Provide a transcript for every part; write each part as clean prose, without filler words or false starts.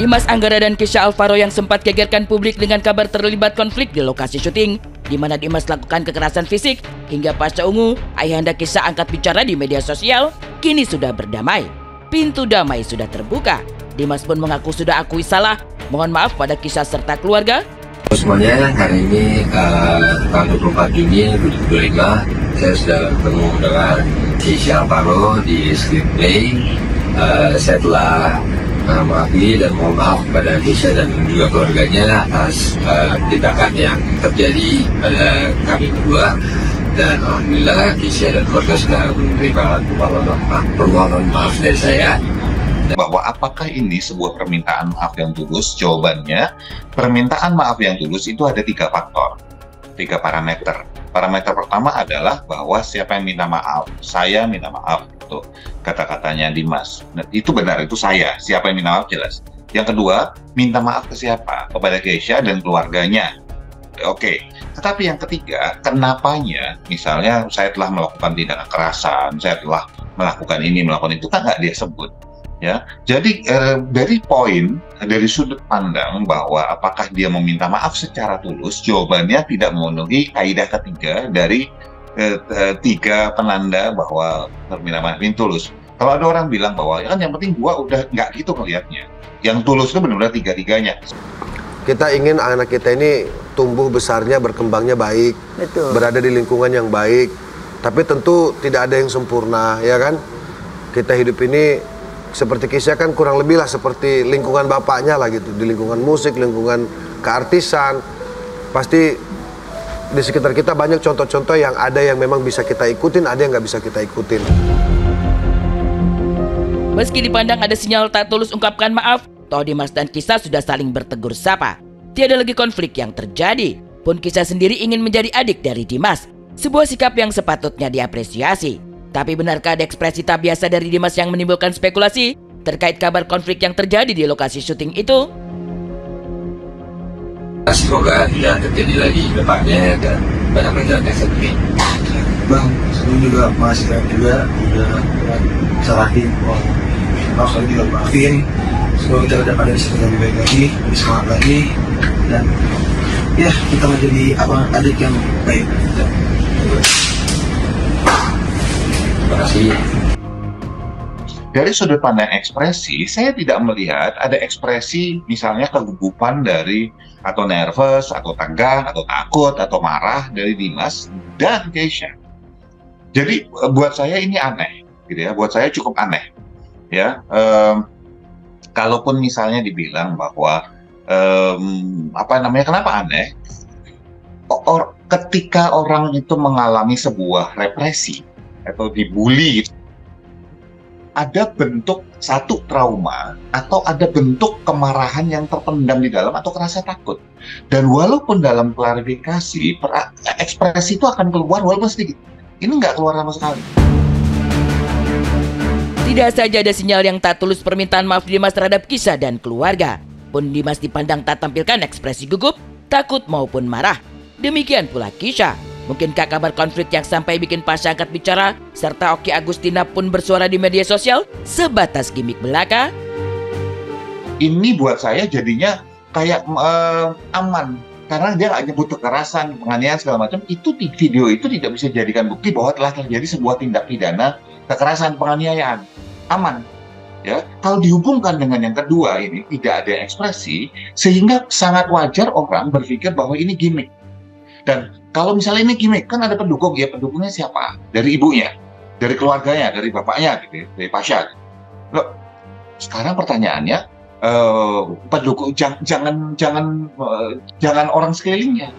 Dimas Anggara dan Kesha Alvaro yang sempat gegerkan publik dengan kabar terlibat konflik di lokasi syuting, di mana Dimas lakukan kekerasan fisik, hingga pasca ungu, ayahanda Kesha angkat bicara di media sosial, kini sudah berdamai. Pintu damai sudah terbuka. Dimas pun mengaku sudah akui salah, mohon maaf pada Kesha serta keluarga. Semuanya, hari ini tanggal 24 Juni 2025, saya sudah bertemu dengan Kesha Alvaro di Screenplay. Saya telah mengakuhi dan mohon maaf kepada Kesha dan juga keluarganya atas tindakan yang terjadi pada kami berdua, dan alhamdulillah Kesha dan keluarga sudah menerima permohonan maaf dari saya. Bahwa apakah ini sebuah permintaan maaf yang tulus? Jawabannya, permintaan maaf yang tulus itu ada 3 faktor, 3 parameter. Parameter pertama adalah bahwa siapa yang minta maaf, saya minta maaf, itu kata-katanya Dimas. Nah, itu benar, itu saya. Siapa yang minta maaf jelas. Yang kedua, minta maaf ke siapa? Kepada Kesha dan keluarganya. Oke. Tetapi yang ketiga, kenapanya? Misalnya saya telah melakukan tindakan kekerasan, saya telah melakukan ini, melakukan itu, kan nggak dia sebut. Ya, jadi dari sudut pandang bahwa apakah dia meminta maaf secara tulus, jawabannya tidak memenuhi kaidah ketiga dari 3 penanda bahwa permintaan maaf ini tulus. Kalau ada orang bilang bahwa ya kan yang penting gua udah nggak gitu melihatnya. Yang tulus itu benar-benar 3-tiganya. Kita ingin anak kita ini tumbuh besarnya, berkembangnya baik, betul, berada di lingkungan yang baik. Tapi tentu tidak ada yang sempurna, ya kan? Kita hidup ini seperti Kesha kan kurang lebih lah seperti lingkungan bapaknya lah gitu. Di lingkungan musik, lingkungan keartisan, pasti di sekitar kita banyak contoh-contoh yang ada yang memang bisa kita ikutin, ada yang nggak bisa kita ikutin. Meski dipandang ada sinyal tak tulus ungkapkan maaf, toh Dimas dan Kesha sudah saling bertegur sapa. Tiada lagi konflik yang terjadi. Pun Kesha sendiri ingin menjadi adik dari Dimas, sebuah sikap yang sepatutnya diapresiasi. Tapi benarkah ada ekspresi tak biasa dari Dimas yang menimbulkan spekulasi terkait kabar konflik yang terjadi di lokasi syuting itu? Semoga tidak terjadi lagi ke depannya dan banyak pelajaran yang seperti ini. Bang, sebelum juga masih juga udah salahin, maaf juga maafin. Semoga kita dapat dari sini lebih baik lagi, lebih semangat lagi, dan ya kita menjadi adik yang baik. Terima kasih. Dari sudut pandang ekspresi, saya tidak melihat ada ekspresi misalnya kegugupan dari atau nervous, atau tegang, atau takut, atau marah dari Dimas dan Kesha. Jadi buat saya ini aneh, gitu ya. Buat saya cukup aneh, ya. Kalaupun misalnya dibilang bahwa kenapa aneh? Ketika orang itu mengalami sebuah represi atau dibully, ada bentuk satu trauma atau ada bentuk kemarahan yang terpendam di dalam atau kerasa takut. Dan walaupun dalam klarifikasi ekspresi itu akan keluar walaupun sedikit, ini nggak keluar sama sekali. Tidak saja ada sinyal yang tak tulus permintaan maaf Dimas terhadap Kesha dan keluarga, pun Dimas dipandang tak tampilkan ekspresi gugup, takut maupun marah. Demikian pula Kesha. Mungkinkah kabar konflik yang sampai bikin Pasha angkat bicara serta Okky Agustina pun bersuara di media sosial sebatas gimmick belaka? Ini buat saya jadinya kayak aman karena dia nggak nyebut kekerasan, penganiayaan segala macam. Video itu tidak bisa dijadikan bukti bahwa telah terjadi sebuah tindak pidana kekerasan, penganiayaan. Aman. Ya, kalau dihubungkan dengan yang kedua ini tidak ada ekspresi, sehingga sangat wajar orang berpikir bahwa ini gimmick. Dan kalau misalnya ini gimmick, kan ada pendukung, ya pendukungnya siapa? Dari ibunya, dari keluarganya, dari bapaknya, gitu, dari Pasha. Loh, sekarang pertanyaannya, pendukung jangan orang sekelilingnya.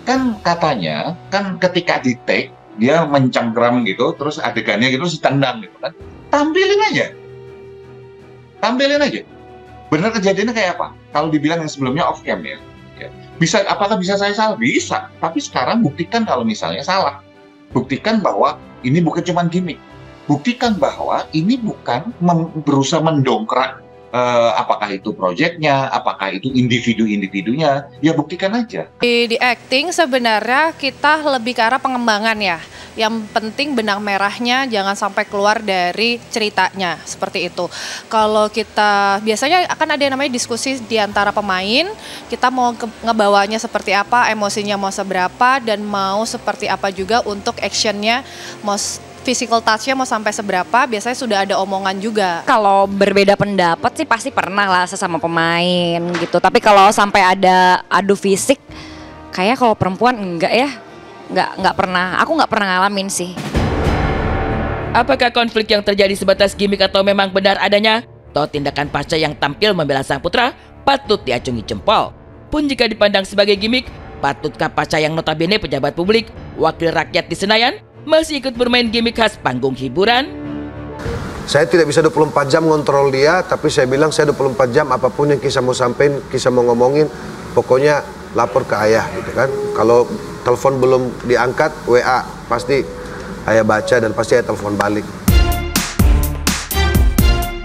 Kan katanya, kan ketika di take dia mencengkram gitu, terus adegannya gitu, ditendang gitu kan, tampilin aja. Benar kejadiannya kayak apa? Kalau dibilang yang sebelumnya off cam ya. Apakah bisa saya salah? Bisa. Tapi sekarang buktikan kalau misalnya salah. Buktikan bahwa ini bukan cuma gimmick. Buktikan bahwa ini bukan berusaha mendongkrak Apakah itu proyeknya, apakah itu individu-individunya, ya buktikan aja. Di acting sebenarnya kita lebih ke arah pengembangan ya. Yang penting benang merahnya jangan sampai keluar dari ceritanya, seperti itu. Kalau kita biasanya akan ada yang namanya diskusi di antara pemain, kita mau ngebawanya seperti apa, emosinya mau seberapa, dan mau seperti apa juga untuk actionnya, mau physical touch-nya mau sampai seberapa, biasanya sudah ada omongan juga. Kalau berbeda pendapat sih pasti pernah lah sesama pemain gitu. Tapi kalau sampai ada adu fisik, kayak kalau perempuan enggak ya. Nggak pernah, aku nggak pernah ngalamin sih. Apakah konflik yang terjadi sebatas gimmick atau memang benar adanya? Toh tindakan Pasha yang tampil membela sang putra patut diacungi jempol. Pun jika dipandang sebagai gimmick, patutkah Pasha yang notabene pejabat publik, wakil rakyat di Senayan, masih ikut bermain gimmick khas panggung hiburan? Saya tidak bisa 24 jam ngontrol dia, tapi saya bilang saya 24 jam apapun yang Kisah mau sampein, Kisah mau ngomongin, pokoknya lapor ke ayah gitu kan. Kalau telepon belum diangkat, WA pasti ayah baca dan pasti ayah telepon balik.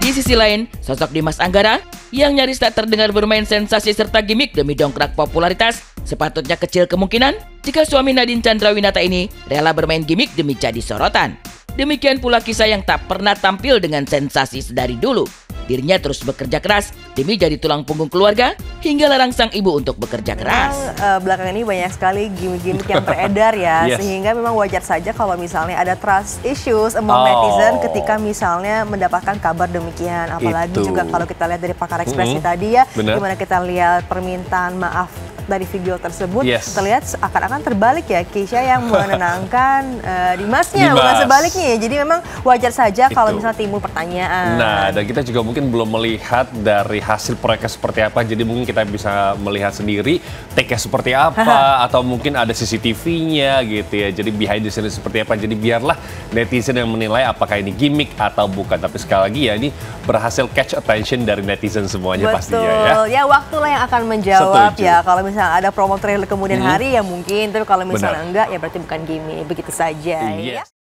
Di sisi lain, sosok Dimas Anggara yang nyaris tak terdengar bermain sensasi serta gimmick demi dongkrak popularitas, sepatutnya kecil kemungkinan jika suami Nadine Chandrawinata ini rela bermain gimmick demi jadi sorotan. Demikian pula Kisah yang tak pernah tampil dengan sensasi sedari dulu. Dirinya terus bekerja keras demi jadi tulang punggung keluarga hingga larang sang ibu untuk bekerja keras. Belakangan ini banyak sekali gimmick-gimmick yang beredar ya, Yes. sehingga memang wajar saja kalau misalnya ada trust issues among netizen ketika misalnya mendapatkan kabar demikian. Apalagi Itu. juga kalau kita lihat dari pakar ekspresi tadi ya, Benar. dimana kita lihat permintaan maaf dari video tersebut, Yes. terlihat akan terbalik ya, Kisha yang menenangkan Dimasnya, bukan Dimas. sebaliknya ya. Jadi memang wajar saja kalau Itu. misalnya timbul pertanyaan. Nah, dan kita juga mungkin belum melihat dari hasil proyeknya seperti apa, jadi mungkin kita bisa melihat sendiri take-nya seperti apa, atau mungkin ada CCTV-nya gitu ya, jadi behind the scene seperti apa, jadi biarlah netizen yang menilai apakah ini gimmick atau bukan. Tapi sekali lagi ya, ini berhasil catch attention dari netizen semuanya pastinya ya. Betul, ya waktulah yang akan menjawab. Setuju. Ya. Kalau misalnya ada promo trailer kemudian hari ya mungkin, tapi kalau misalnya Benar. enggak ya berarti bukan gimmick, begitu saja. Yes. Ya.